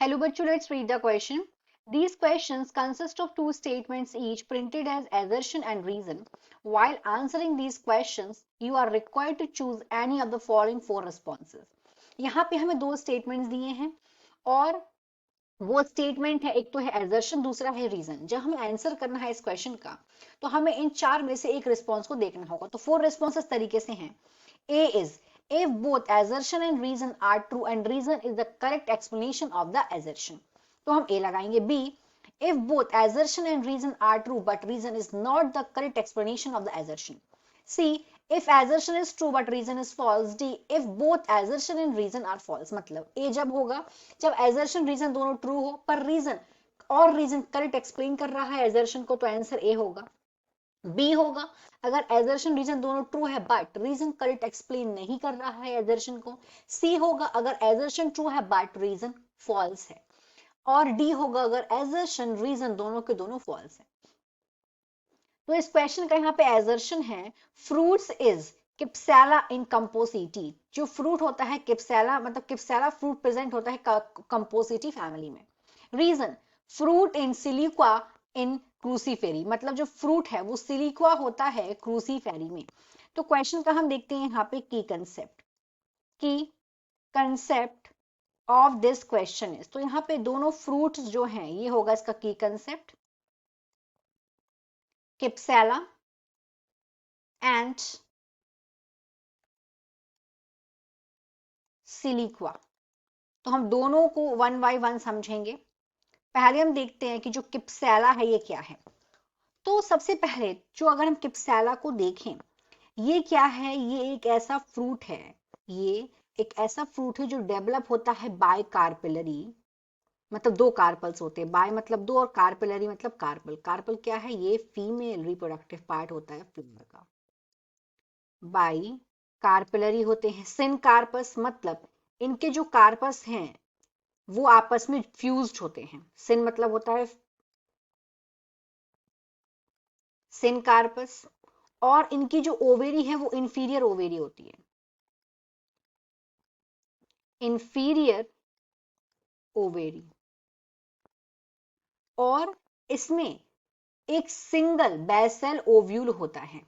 Hello, bachcho, let's read the question. These questions consist of two statements each printed as assertion and reason. While answering these questions, you are required to choose any of the following four responses. यहाँ पे हमें दो statements दिए हैं और वो statement है, एक तो है assertion, दूसरा है reason. जब हमें आंसर करना है इस क्वेश्चन का तो हमें इन चार में से एक रिस्पॉन्स को देखना होगा. तो फोर रिस्पॉन्स इस तरीके से हैं. A is if both assertion and reason are true and reason is the correct explanation of the assertion. तो हम A लगाएंगे. B if both assertion and reason are true but reason is not the correct explanation of the assertion. C if assertion is true but reason is false. D if both assertion and reason are false. मतलब A जब होगा जब assertion reason दोनों true हो पर reason और reason correct explain कर रहा है assertion को, तो आंसर A होगा. बी होगा अगर assertion रीजन दोनों ट्रू है बट रीजन करेक्ट एक्सप्लेन नहीं कर रहा है assertion को. सी होगा अगर assertion ट्रू है बट रीजन फॉल्स है. और डी होगा अगर assertion रीजन दोनों के दोनों फॉल्स है. तो इस क्वेश्चन का यहाँ पे assertion है फ्रूट्स इज किप्सैला इन कंपोसिटी. जो फ्रूट होता है किप्सैला, मतलब किप्सैला फ्रूट प्रेजेंट होता है कंपोसिटी फैमिली में. रीजन फ्रूट इन सिलिक्वा इन क्रूसीफेरी, मतलब जो फ्रूट है वो सिलिक्वा होता है क्रूसीफेरी में. तो क्वेश्चन का हम देखते हैं यहाँ पे की concept of this question is. तो यहाँ पे दोनों फ्रूट्स जो हैं ये होगा इसका की कंसेप्ट, किप्सैला एंड सिलिक्वा. तो हम दोनों को वन बाय वन समझेंगे. पहले हम देखते हैं कि जो किप्सैला है ये क्या है. तो सबसे पहले जो अगर हम किप्सैला को देखें ये क्या है, ये एक ऐसा फ्रूट है, ये एक ऐसा फ्रूट है जो डेवलप होता है बाय कार्पेलरी, मतलब दो कार्पल्स होते हैं. बाय मतलब दो और कार्पेलरी मतलब कार्पल. कार्पल क्या है, ये फीमेल रिप्रोडक्टिव पार्ट होता है फ्लावर का. बाई कार्पेलरी होते हैं. सिन कार्पस मतलब इनके जो कार्पस हैं वो आपस में फ्यूज्ड होते हैं. सिन मतलब होता है सिन कार्पस. और इनकी जो ओवेरी है वो इंफीरियर ओवेरी होती है, इंफीरियर ओवेरी. और इसमें एक सिंगल बेसल ओव्यूल होता है,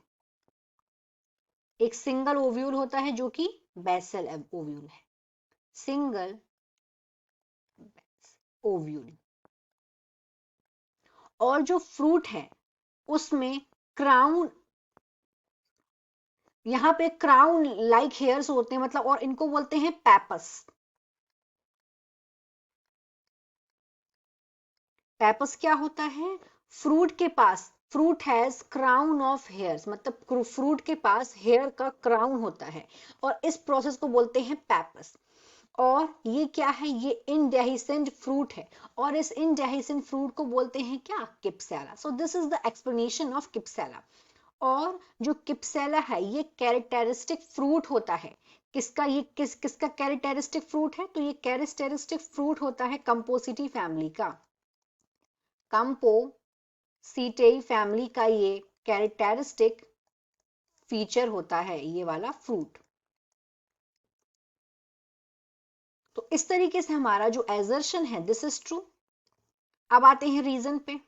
एक सिंगल ओव्यूल होता है जो कि बेसल ओव्यूल है, सिंगल ओव्यूल. और जो फ्रूट है उसमें क्राउन, यहां पे क्राउन लाइक हेयर्स होते हैं, मतलब और इनको बोलते हैं पैपस. पैपस क्या होता है, फ्रूट के पास, fruit has crown of hairs, मतलब फ्रूट के पास हेयर का क्राउन होता है और इस प्रोसेस को बोलते हैं पैपस. और ये क्या है, ये इनडेहिसेंट फ्रूट है और इस इनडेहिसेंट फ्रूट को बोलते हैं क्या, cypsela. So this is the explanation of cypsela. और जो किप्सैला है ये कैरेक्टरिस्टिक फ्रूट होता है. किसका, ये किसका कैरेक्टरिस्टिक फ्रूट है, तो ये कैरेक्टरिस्टिक फ्रूट होता है कंपोसिटी फैमिली का. कंपोसिटेई फैमिली का ये कैरेक्टरिस्टिक फीचर होता है ये वाला फ्रूट. तो इस तरीके से हमारा जो एजर्शन है दिस इज ट्रू. अब आते हैं रीजन पे.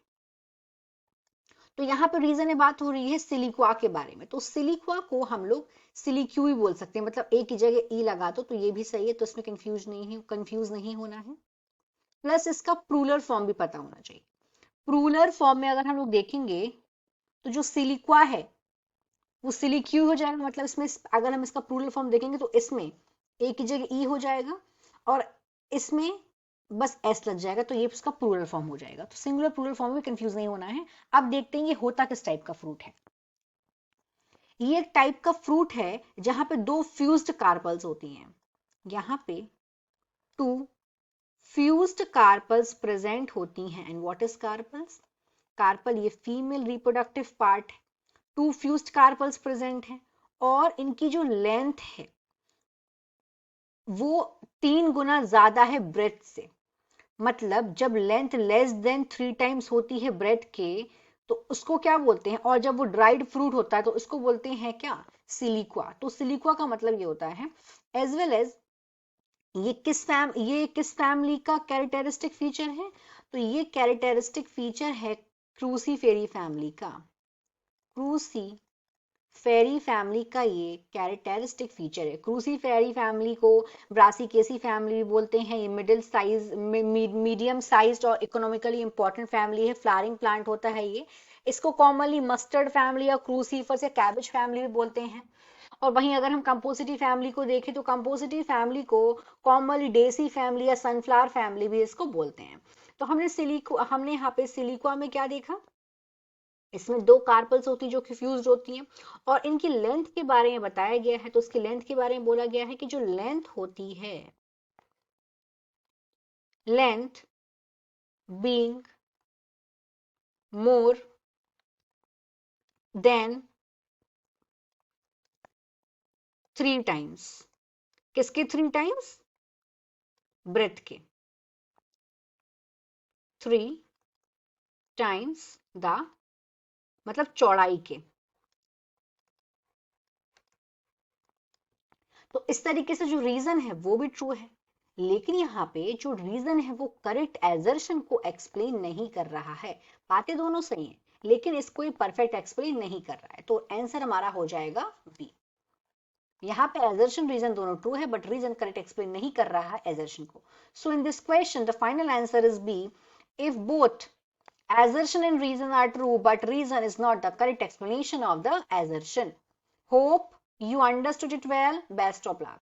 तो यहाँ पे रीजन में बात हो रही है सिलिक्वा के बारे में. तो सिलिक्वा को हम लोग सिलिक्यू ही बोल सकते हैं, मतलब एक की जगह ई लगा दो तो ये भी सही है, तो इसमें कंफ्यूज नहीं होना है. प्लस इसका प्लूरल फॉर्म भी पता होना चाहिए. प्लूरल फॉर्म में अगर हम लोग देखेंगे तो जो सिलिक्वा है वो सिलिक्यू हो जाएगा, मतलब इसमें अगर हम इसका प्लूरल फॉर्म देखेंगे तो इसमें एक की जगह ई हो जाएगा और इसमें बस एस लग जाएगा, तो ये उसका प्लूरल फॉर्म हो जाएगा. तो सिंगुलर प्लूरल फॉर्म में कंफ्यूज नहीं होना है. अब देखते हैं ये होता किस टाइप का फ्रूट है. ये एक टाइप का फ्रूट है जहां पे दो फ्यूज्ड कार्पल्स होती हैं. यहाँ पे टू फ्यूज्ड कार्पल्स प्रेजेंट होती हैं. And what is carpels, carpel ये फीमेल रिप्रोडक्टिव पार्ट है. टू फ्यूज्ड कार्पल्स प्रेजेंट है और इनकी जो लेंथ है वो 3 गुना ज्यादा है ब्रेथ से. मतलब जब लेंथ लेस देन 3 टाइम्स होती है ब्रेथ के तो उसको क्या बोलते हैं, और जब वो ड्राइड फ्रूट होता है तो उसको बोलते हैं क्या, सिलिक्वा. तो सिलिक्वा का मतलब ये होता है. एज वेल एज ये किस फैमिली का कैरेक्टरिस्टिक फीचर है? तो ये कैरेक्टरिस्टिक फीचर है क्रूसीफेरी फैमिली का। क्रूसी फेरी फैमिली का ये कैरेक्टरिस्टिक फीचर है। क्रूसीफेरी फैमिली को ब्रासिकेसी फैमिली भी बोलते हैं। ये मिडिल साइज मीडियम साइज्ड और इकोनॉमिकली इंपॉर्टेंट फैमिली है। फ्लावरिंग प्लांट होता है ये। इसको कॉमनली मस्टर्ड फैमिली या क्रूसीफर्स या कैबेज फैमिली भी बोलते हैं। और वहीं अगर हम कंपोजिटी फैमिली को देखें तो कंपोजिटी फैमिली को कॉमनली डेसी फैमिली या सनफ्लावर फैमिली भी इसको बोलते हैं। तो हमने यहाँ पे सिलिकुआ में क्या देखा? इसमें दो कार्पल्स होती है जो कि फ्यूज्ड होती हैं, और इनकी लेंथ के बारे में बताया गया है। तो उसकी लेंथ के बारे में बोला गया है कि जो लेंथ होती है, length being more than 3 times. किसके 3 टाइम्स? ब्रेथ के 3 टाइम्स द, मतलब चौड़ाई के। तो इस तरीके से जो रीजन है वो भी ट्रू है, लेकिन यहाँ पे जो रीजन है वो करेक्ट एजर्शन को एक्सप्लेन नहीं कर रहा है। बातें दोनों सही हैं, लेकिन इसको ये परफेक्ट एक्सप्लेन नहीं कर रहा है। तो आंसर हमारा हो जाएगा बी। यहाँ पे एजर्शन रीजन दोनों ट्रू है, बट रीजन करेक्ट एक्सप्लेन नहीं कर रहा है एजर्शन को। So in this question the final answer is B. If both assertion and reason are true, but reason is not the correct explanation of the assertion. Hope you understood it well. Best of luck.